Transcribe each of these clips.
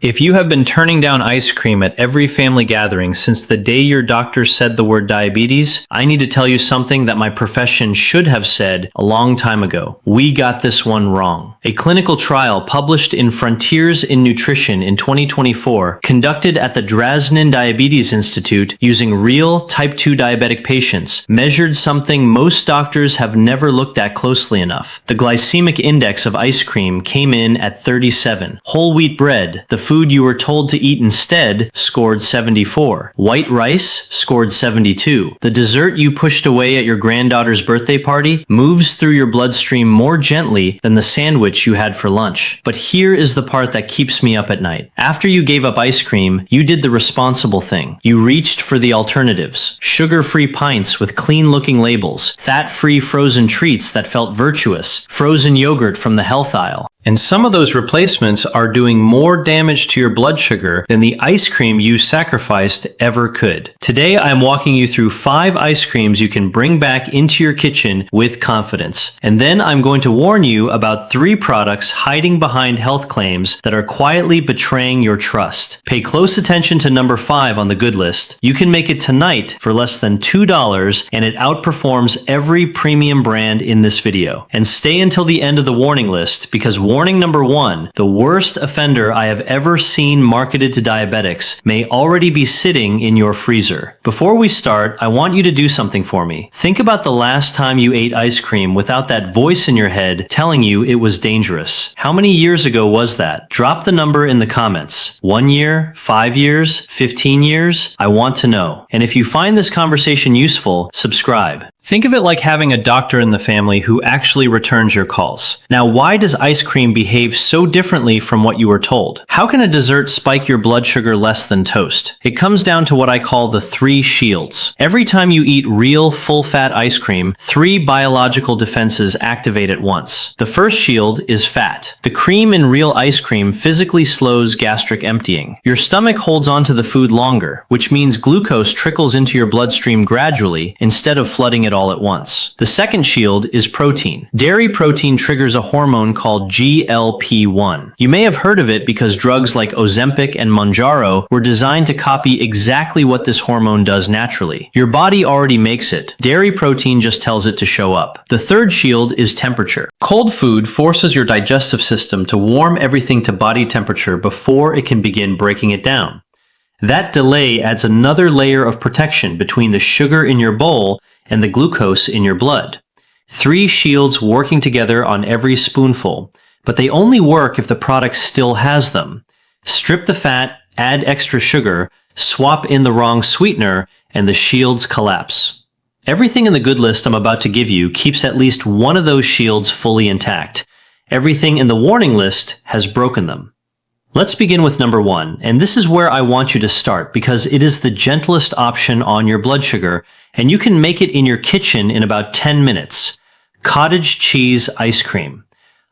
If you have been turning down ice cream at every family gathering since the day your doctor said the word diabetes, I need to tell you something that my profession should have said a long time ago. We got this one wrong. A clinical trial published in Frontiers in Nutrition in 2024, conducted at the Draznin Diabetes Institute using real type 2 diabetic patients, measured something most doctors have never looked at closely enough. The glycemic index of ice cream came in at 37. Whole wheat bread, the food you were told to eat instead, scored 74. White rice scored 72. The dessert you pushed away at your granddaughter's birthday party moves through your bloodstream more gently than the sandwich you had for lunch. But here is the part that keeps me up at night. After you gave up ice cream, you did the responsible thing. You reached for the alternatives. Sugar-free pints with clean-looking labels, fat-free frozen treats that felt virtuous, frozen yogurt from the health aisle. And some of those replacements are doing more damage to your blood sugar than the ice cream you sacrificed ever could. Today, I'm walking you through 5 ice creams you can bring back into your kitchen with confidence. And then I'm going to warn you about 3 products hiding behind health claims that are quietly betraying your trust. Pay close attention to number 5 on the good list. You can make it tonight for less than $2, and it outperforms every premium brand in this video. And stay until the end of the warning list, because warning number 1, the worst offender I have ever seen marketed to diabetics, may already be sitting in your freezer. Before we start, I want you to do something for me. Think about the last time you ate ice cream without that voice in your head telling you it was dangerous. How many years ago was that? Drop the number in the comments. 1 year? 5 years? 15 years? I want to know. And if you find this conversation useful, subscribe. Think of it like having a doctor in the family who actually returns your calls. Now, why does ice cream behave so differently from what you were told? How can a dessert spike your blood sugar less than toast? It comes down to what I call the 3 shields. Every time you eat real, full-fat ice cream, 3 biological defenses activate at once. The first shield is fat. The cream in real ice cream physically slows gastric emptying. Your stomach holds onto the food longer, which means glucose trickles into your bloodstream gradually instead of flooding it all at once. The second shield is protein. Dairy protein triggers a hormone called GLP-1. You may have heard of it because drugs like Ozempic and Mounjaro were designed to copy exactly what this hormone does naturally. Your body already makes it. Dairy protein just tells it to show up. The third shield is temperature. Cold food forces your digestive system to warm everything to body temperature before it can begin breaking it down. That delay adds another layer of protection between the sugar in your bowl and the glucose in your blood. 3 shields working together on every spoonful, but they only work if the product still has them. Strip the fat, add extra sugar, swap in the wrong sweetener, and the shields collapse. Everything in the good list I'm about to give you keeps at least one of those shields fully intact. Everything in the warning list has broken them. Let's begin with number 1, and this is where I want you to start because it is the gentlest option on your blood sugar, and you can make it in your kitchen in about 10 minutes. Cottage cheese ice cream.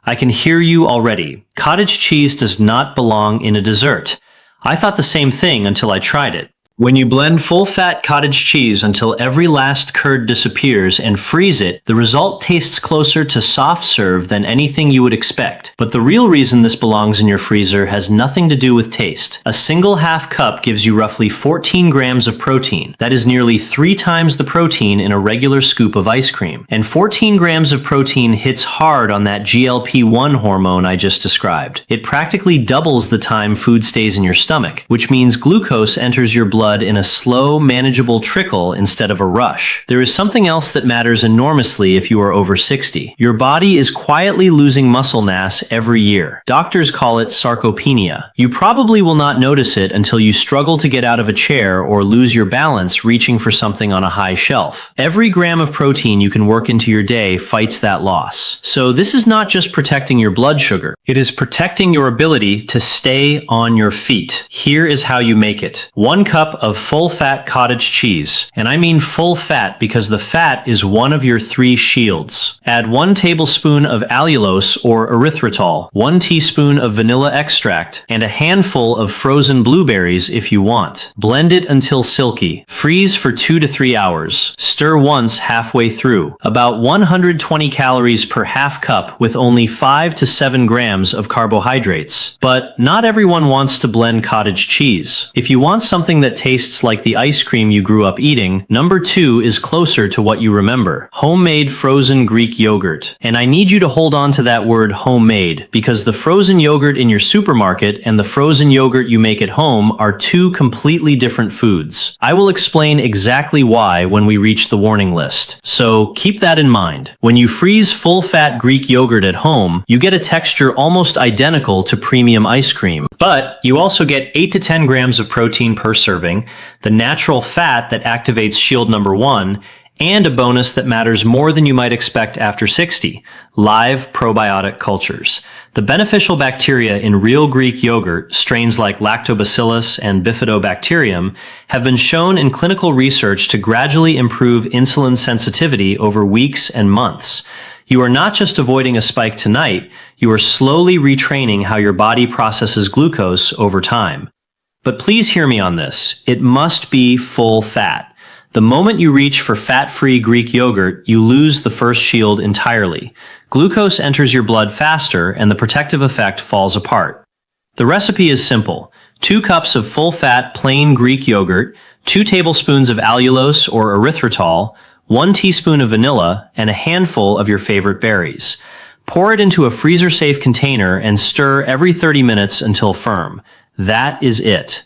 I can hear you already. Cottage cheese does not belong in a dessert. I thought the same thing until I tried it. When you blend full-fat cottage cheese until every last curd disappears and freeze it, the result tastes closer to soft serve than anything you would expect. But the real reason this belongs in your freezer has nothing to do with taste. A single half cup gives you roughly 14 grams of protein. That is nearly 3 times the protein in a regular scoop of ice cream. And 14 grams of protein hits hard on that GLP-1 hormone I just described. It practically doubles the time food stays in your stomach, which means glucose enters your blood in a slow, manageable trickle instead of a rush. There is something else that matters enormously if you are over 60. Your body is quietly losing muscle mass every year. Doctors call it sarcopenia. You probably will not notice it until you struggle to get out of a chair or lose your balance reaching for something on a high shelf. Every gram of protein you can work into your day fights that loss. So this is not just protecting your blood sugar. It is protecting your ability to stay on your feet. Here is how you make it. 1 cup cup of full-fat cottage cheese. And I mean full fat because the fat is one of your 3 shields. Add 1 tablespoon of allulose or erythritol, 1 teaspoon of vanilla extract, and a handful of frozen blueberries if you want. Blend it until silky. Freeze for 2 to 3 hours. Stir once halfway through. About 120 calories per half cup with only 5 to 7 grams of carbohydrates. But not everyone wants to blend cottage cheese. If you want something that tastes like the ice cream you grew up eating, number 2 is closer to what you remember. Homemade frozen Greek yogurt. And I need you to hold on to that word homemade, because the frozen yogurt in your supermarket and the frozen yogurt you make at home are 2 completely different foods. I will explain exactly why when we reach the warning list. So keep that in mind. When you freeze full-fat Greek yogurt at home, you get a texture almost identical to premium ice cream. But you also get 8 to 10 grams of protein per serving, the natural fat that activates shield number 1, and a bonus that matters more than you might expect after 60, live probiotic cultures. The beneficial bacteria in real Greek yogurt, strains like Lactobacillus and Bifidobacterium, have been shown in clinical research to gradually improve insulin sensitivity over weeks and months. You are not just avoiding a spike tonight, you are slowly retraining how your body processes glucose over time. But please hear me on this. It must be full fat. The moment you reach for fat-free Greek yogurt, you lose the first shield entirely. Glucose enters your blood faster and the protective effect falls apart. The recipe is simple. 2 cups of full-fat plain Greek yogurt, 2 tablespoons of allulose or erythritol, 1 teaspoon of vanilla, and a handful of your favorite berries. Pour it into a freezer-safe container and stir every 30 minutes until firm. That is it.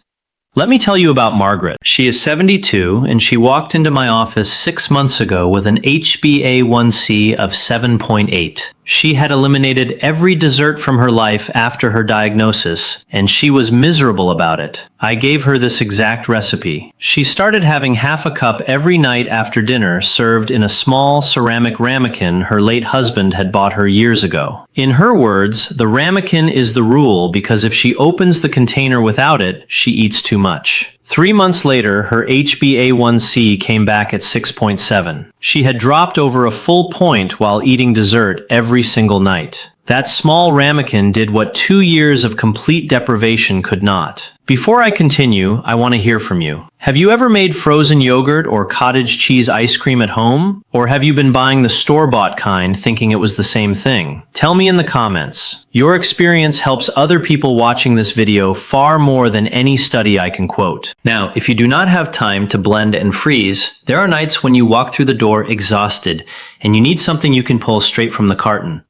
Let me tell you about Margaret. She is 72 and she walked into my office 6 months ago with an HbA1c of 7.8. She had eliminated every dessert from her life after her diagnosis, and she was miserable about it. I gave her this exact recipe. She started having half a cup every night after dinner, served in a small ceramic ramekin her late husband had bought her years ago. In her words, the ramekin is the rule because if she opens the container without it, she eats too much. 3 months later, her HbA1c came back at 6.7. She had dropped over a full point while eating dessert every single night. That small ramekin did what 2 years of complete deprivation could not. Before I continue, I want to hear from you. Have you ever made frozen yogurt or cottage cheese ice cream at home? Or have you been buying the store-bought kind thinking it was the same thing? Tell me in the comments. Your experience helps other people watching this video far more than any study I can quote. Now, if you do not have time to blend and freeze, there are nights when you walk through the door exhausted and you need something you can pull straight from the carton.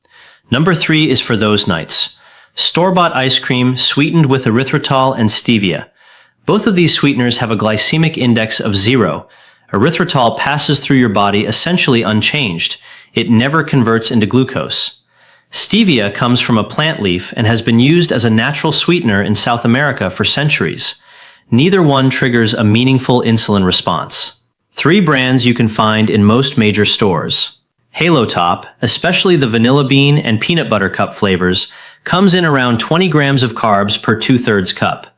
Number 3 is for those nights. Store-bought ice cream sweetened with erythritol and stevia. Both of these sweeteners have a glycemic index of 0. Erythritol passes through your body essentially unchanged. It never converts into glucose. Stevia comes from a plant leaf and has been used as a natural sweetener in South America for centuries. Neither one triggers a meaningful insulin response. 3 brands you can find in most major stores. Halo Top, especially the vanilla bean and peanut butter cup flavors, comes in around 20 grams of carbs per 2/3 cup.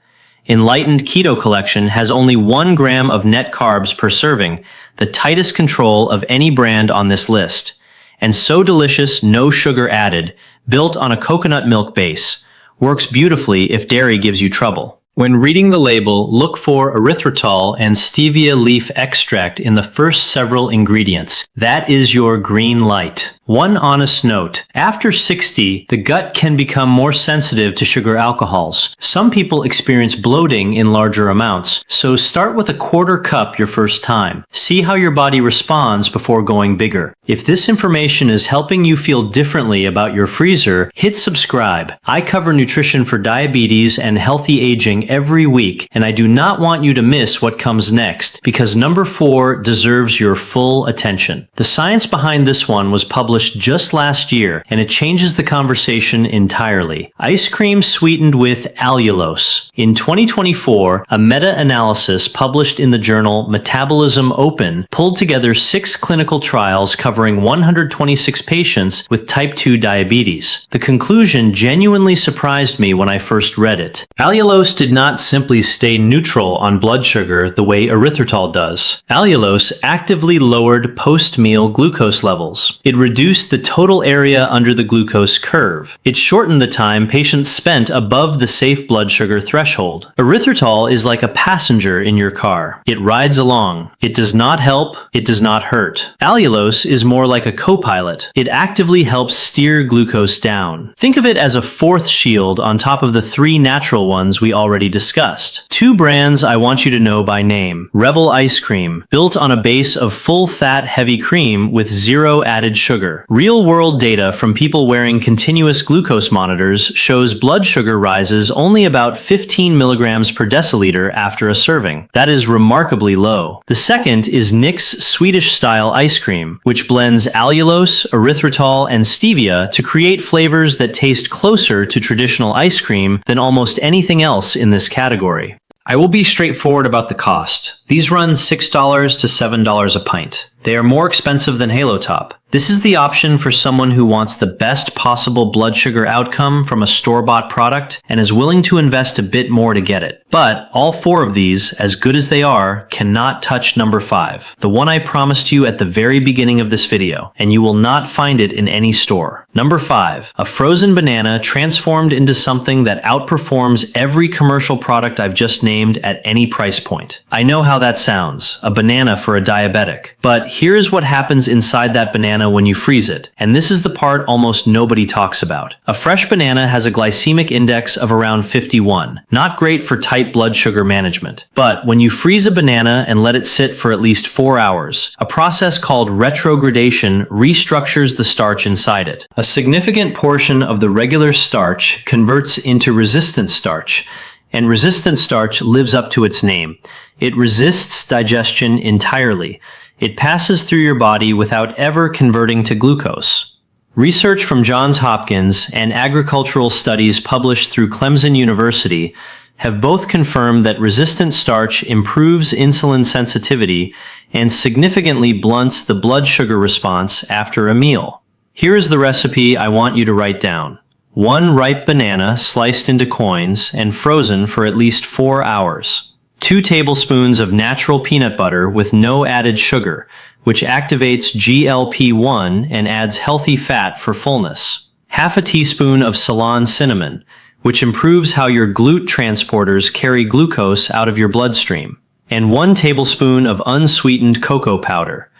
Enlightened Keto Collection has only 1 gram of net carbs per serving, the tightest control of any brand on this list. And So Delicious, no sugar added, built on a coconut milk base. Works beautifully if dairy gives you trouble. When reading the label, look for erythritol and stevia leaf extract in the first several ingredients. That is your green light. One honest note, after 60, the gut can become more sensitive to sugar alcohols. Some people experience bloating in larger amounts, so start with a 1/4 cup your first time. See how your body responds before going bigger. If this information is helping you feel differently about your freezer, hit subscribe. I cover nutrition for diabetes and healthy aging every week, and I do not want you to miss what comes next, because number 4 deserves your full attention. The science behind this one was published published just last year, and it changes the conversation entirely. Ice cream sweetened with allulose. In 2024, a meta-analysis published in the journal Metabolism Open pulled together 6 clinical trials covering 126 patients with type 2 diabetes. The conclusion genuinely surprised me when I first read it. Allulose did not simply stay neutral on blood sugar the way erythritol does. Allulose actively lowered post-meal glucose levels. It reduced the total area under the glucose curve. It shortened the time patients spent above the safe blood sugar threshold. Erythritol is like a passenger in your car. It rides along. It does not help. It does not hurt. Allulose is more like a co-pilot. It actively helps steer glucose down. Think of it as a fourth shield on top of the 3 natural ones we already discussed. 2 brands I want you to know by name. Rebel Ice Cream, built on a base of full-fat heavy cream with 0 added sugar. Real-world data from people wearing continuous glucose monitors shows blood sugar rises only about 15 milligrams per deciliter after a serving. That is remarkably low. The second is Nick's Swedish-style ice cream, which blends allulose, erythritol, and stevia to create flavors that taste closer to traditional ice cream than almost anything else in this category. I will be straightforward about the cost. These run $6 to $7 a pint. They are more expensive than Halo Top. This is the option for someone who wants the best possible blood sugar outcome from a store-bought product and is willing to invest a bit more to get it. But all 4 of these, as good as they are, cannot touch number 5, the one I promised you at the very beginning of this video, and you will not find it in any store. Number 5, a frozen banana transformed into something that outperforms every commercial product I've just named at any price point. I know how that sounds, a banana for a diabetic, but here's what happens inside that banana when you freeze it, and this is the part almost nobody talks about. A fresh banana has a glycemic index of around 51, not great for tight blood sugar management. But when you freeze a banana and let it sit for at least 4 hours, a process called retrogradation restructures the starch inside it. A significant portion of the regular starch converts into resistant starch, and resistant starch lives up to its name. It resists digestion entirely. It passes through your body without ever converting to glucose. Research from Johns Hopkins and agricultural studies published through Clemson University have both confirmed that resistant starch improves insulin sensitivity and significantly blunts the blood sugar response after a meal. Here is the recipe I want you to write down. 1 ripe banana sliced into coins and frozen for at least 4 hours. 2 tablespoons of natural peanut butter with no added sugar, which activates GLP-1 and adds healthy fat for fullness. Half a teaspoon of Ceylon cinnamon, which improves how your GLUT transporters carry glucose out of your bloodstream. And 1 tablespoon of unsweetened cocoa powder.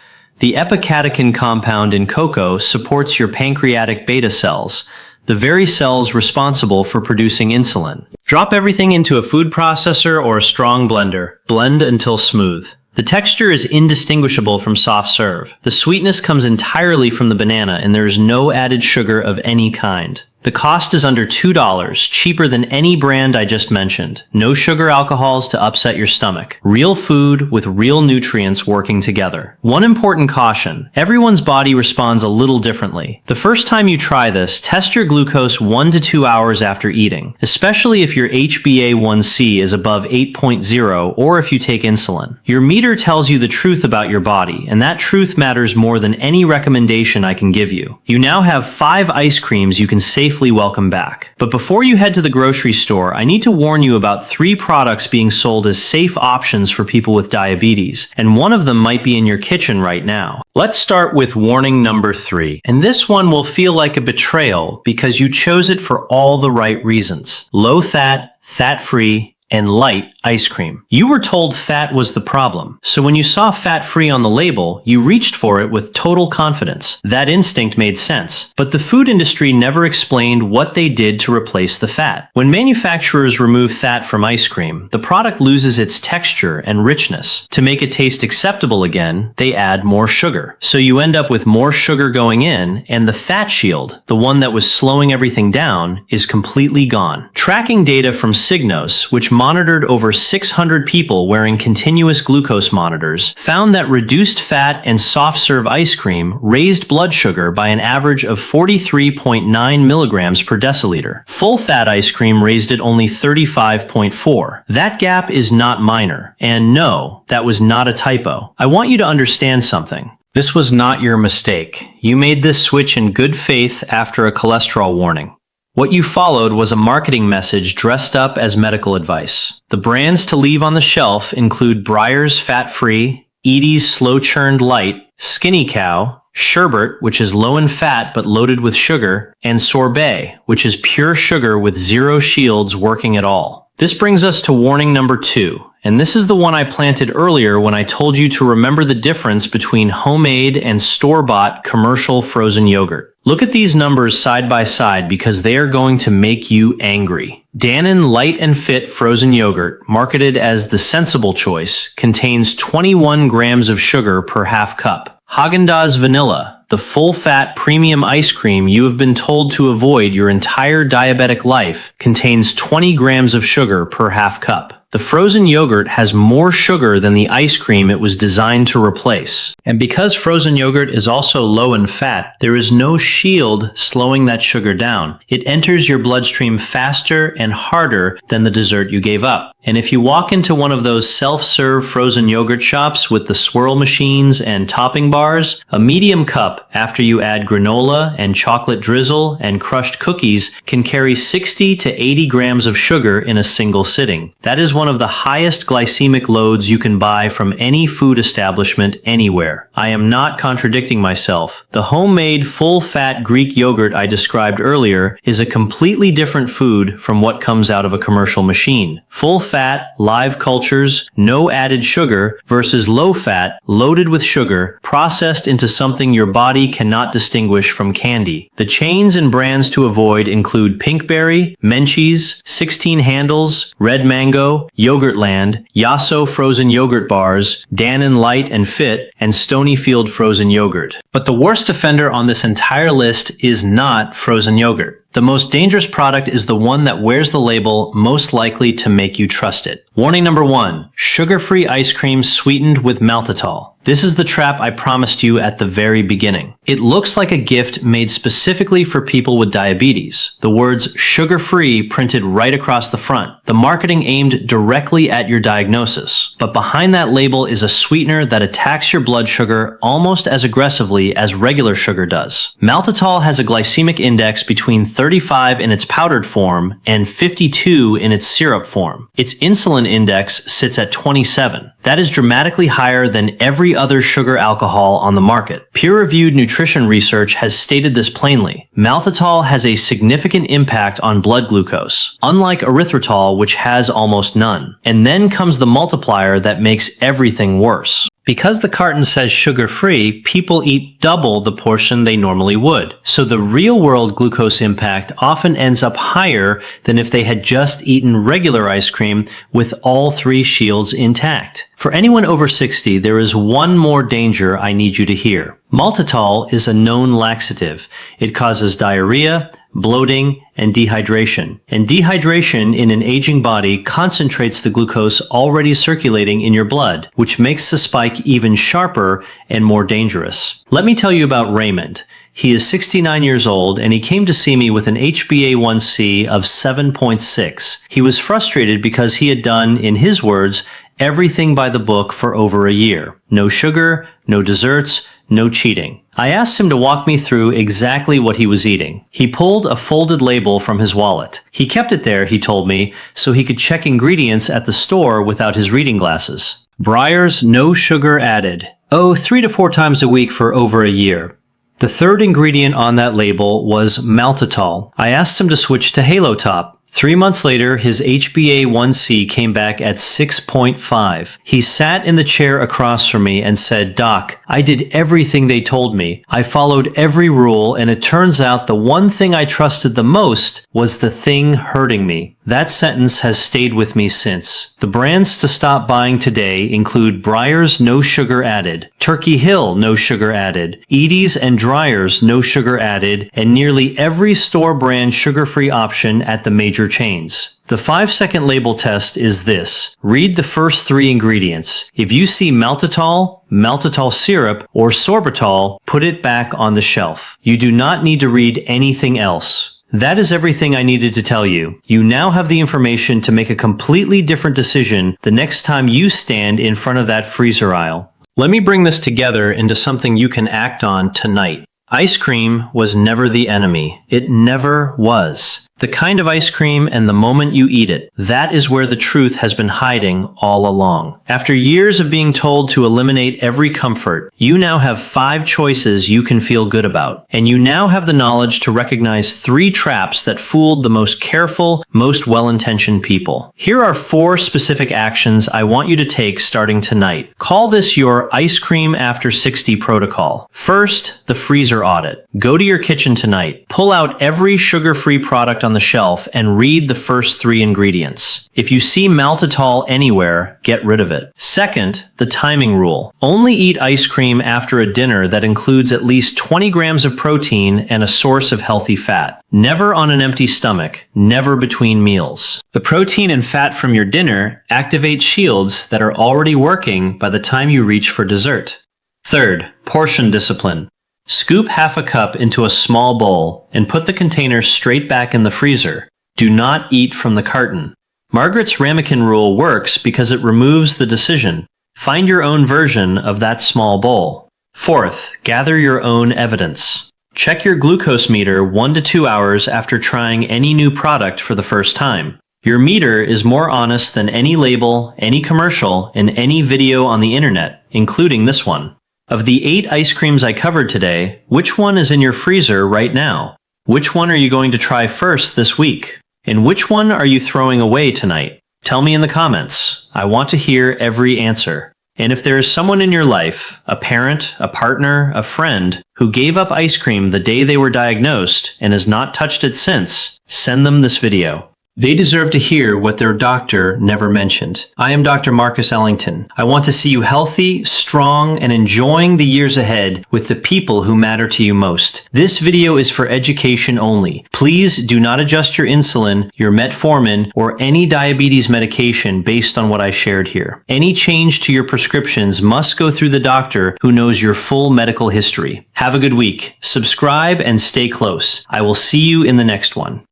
The epicatechin compound in cocoa supports your pancreatic beta cells, the very cells responsible for producing insulin. Drop everything into a food processor or a strong blender. Blend until smooth. The texture is indistinguishable from soft serve. The sweetness comes entirely from the banana and there is no added sugar of any kind. The cost is under $2, cheaper than any brand I just mentioned. No sugar alcohols to upset your stomach. Real food with real nutrients working together. One important caution: everyone's body responds a little differently. The first time you try this, test your glucose 1 to 2 hours after eating, especially if your HbA1c is above 8.0 or if you take insulin. Your meter tells you the truth about your body, and that truth matters more than any recommendation I can give you. You now have 5 ice creams you can safely welcome back. But before you head to the grocery store, I need to warn you about 3 products being sold as safe options for people with diabetes, and one of them might be in your kitchen right now. Let's start with warning number 3, and this one will feel like a betrayal because you chose it for all the right reasons. Low fat, fat-free, and light ice cream. You were told fat was the problem, so when you saw fat-free on the label, you reached for it with total confidence. That instinct made sense, but the food industry never explained what they did to replace the fat. When manufacturers remove fat from ice cream, the product loses its texture and richness. To make it taste acceptable again, they add more sugar. So you end up with more sugar going in, and the fat shield, the one that was slowing everything down, is completely gone. Tracking data from Signos, which monitored over 600 people wearing continuous glucose monitors, found that reduced fat and soft-serve ice cream raised blood sugar by an average of 43.9 milligrams per deciliter. Full-fat ice cream raised it only 35.4. That gap is not minor. And no, that was not a typo. I want you to understand something. This was not your mistake. You made this switch in good faith after a cholesterol warning. What you followed was a marketing message dressed up as medical advice. The brands to leave on the shelf include Breyer's Fat-Free, Edy's Slow-Churned Light, Skinny Cow, Sherbet, which is low in fat but loaded with sugar, and Sorbet, which is pure sugar with zero shields working at all. This brings us to warning number 2, and this is the one I planted earlier when I told you to remember the difference between homemade and store-bought commercial frozen yogurt. Look at these numbers side by side because they are going to make you angry. Dannon Light and Fit frozen yogurt, marketed as the sensible choice, contains 21 grams of sugar per half cup. Haagen-Dazs Vanilla, the full-fat premium ice cream you have been told to avoid your entire diabetic life, contains 20 grams of sugar per half cup. The frozen yogurt has more sugar than the ice cream it was designed to replace. And because frozen yogurt is also low in fat, there is no shield slowing that sugar down. It enters your bloodstream faster and harder than the dessert you gave up. And if you walk into one of those self-serve frozen yogurt shops with the swirl machines and topping bars, a medium cup after you add granola and chocolate drizzle and crushed cookies can carry 60 to 80 grams of sugar in a single sitting. That is one of the highest glycemic loads you can buy from any food establishment anywhere. I am not contradicting myself. The homemade full-fat Greek yogurt I described earlier is a completely different food from what comes out of a commercial machine. Full-fat, live cultures, no added sugar versus low-fat, loaded with sugar, processed into something your body cannot distinguish from candy. The chains and brands to avoid include Pinkberry, Menchie's, 16 Handles, Red Mango, Yogurtland, Yasso frozen yogurt bars, Dannon Light and Fit, and Stonyfield frozen yogurt. But the worst offender on this entire list is not frozen yogurt. The most dangerous product is the one that wears the label most likely to make you trust it. Warning number 1, sugar-free ice cream sweetened with maltitol. This is the trap I promised you at the very beginning. It looks like a gift made specifically for people with diabetes. The words sugar-free printed right across the front. The marketing aimed directly at your diagnosis. But behind that label is a sweetener that attacks your blood sugar almost as aggressively as regular sugar does. Maltitol has a glycemic index between 35 in its powdered form and 52 in its syrup form. Its insulin index sits at 27. That is dramatically higher than every other sugar alcohol on the market. Peer-reviewed nutrition research has stated this plainly. Maltitol has a significant impact on blood glucose, unlike erythritol, which has almost none. And then comes the multiplier that makes everything worse. Because the carton says sugar-free, people eat double the portion they normally would. So the real-world glucose impact often ends up higher than if they had just eaten regular ice cream with all 3 shields intact. For anyone over 60, there is one more danger I need you to hear. Maltitol is a known laxative. It causes diarrhea, bloating, and dehydration. And dehydration in an aging body concentrates the glucose already circulating in your blood, which makes the spike even sharper and more dangerous. Let me tell you about Raymond. He is 69 years old and he came to see me with an HbA1c of 7.6. He was frustrated because he had done, in his words, everything by the book for over a year. No sugar, no desserts, no cheating. I asked him to walk me through exactly what he was eating. He pulled a folded label from his wallet. He kept it there, he told me, so he could check ingredients at the store without his reading glasses. Breyer's no sugar added. 3 to 4 times a week for over a year. The third ingredient on that label was maltitol. I asked him to switch to Halo Top. 3 months later, his HbA1c came back at 6.5. He sat in the chair across from me and said, "Doc, I did everything they told me. I followed every rule, and it turns out the one thing I trusted the most was the thing hurting me." That sentence has stayed with me since. The brands to stop buying today include Breyers No Sugar Added, Turkey Hill No Sugar Added, Edie's and Dreyer's No Sugar Added, and nearly every store brand sugar-free option at the major chains. The 5-second label test is this. Read the first 3 ingredients. If you see maltitol, maltitol syrup, or sorbitol, put it back on the shelf. You do not need to read anything else. That is everything I needed to tell you. You now have the information to make a completely different decision the next time you stand in front of that freezer aisle. Let me bring this together into something you can act on tonight. Ice cream was never the enemy. It never was. The kind of ice cream and the moment you eat it, that is where the truth has been hiding all along. After years of being told to eliminate every comfort, you now have 5 choices you can feel good about. And you now have the knowledge to recognize 3 traps that fooled the most careful, most well-intentioned people. Here are 4 specific actions I want you to take starting tonight. Call this your ice cream after 60 protocol. First, the freezer audit. Go to your kitchen tonight. Pull out every sugar-free product on the shelf and read the first 3 ingredients. If you see maltitol anywhere, get rid of it. Second, the timing rule. Only eat ice cream after a dinner that includes at least 20 grams of protein and a source of healthy fat. Never on an empty stomach. Never between meals. The protein and fat from your dinner activate shields that are already working by the time you reach for dessert. Third, portion discipline. Scoop half a cup into a small bowl and put the container straight back in the freezer. Do not eat from the carton. Margaret's ramekin rule works because it removes the decision. Find your own version of that small bowl. Fourth, gather your own evidence. Check your glucose meter 1 to 2 hours after trying any new product for the first time. Your meter is more honest than any label, any commercial, and any video on the internet, including this one. Of the 8 ice creams I covered today, which one is in your freezer right now? Which one are you going to try first this week? And which one are you throwing away tonight? Tell me in the comments. I want to hear every answer. And if there is someone in your life, a parent, a partner, a friend, who gave up ice cream the day they were diagnosed and has not touched it since, send them this video. They deserve to hear what their doctor never mentioned. I am Dr. Marcus Ellington. I want to see you healthy, strong, and enjoying the years ahead with the people who matter to you most. This video is for education only. Please do not adjust your insulin, your metformin, or any diabetes medication based on what I shared here. Any change to your prescriptions must go through the doctor who knows your full medical history. Have a good week. Subscribe and stay close. I will see you in the next one.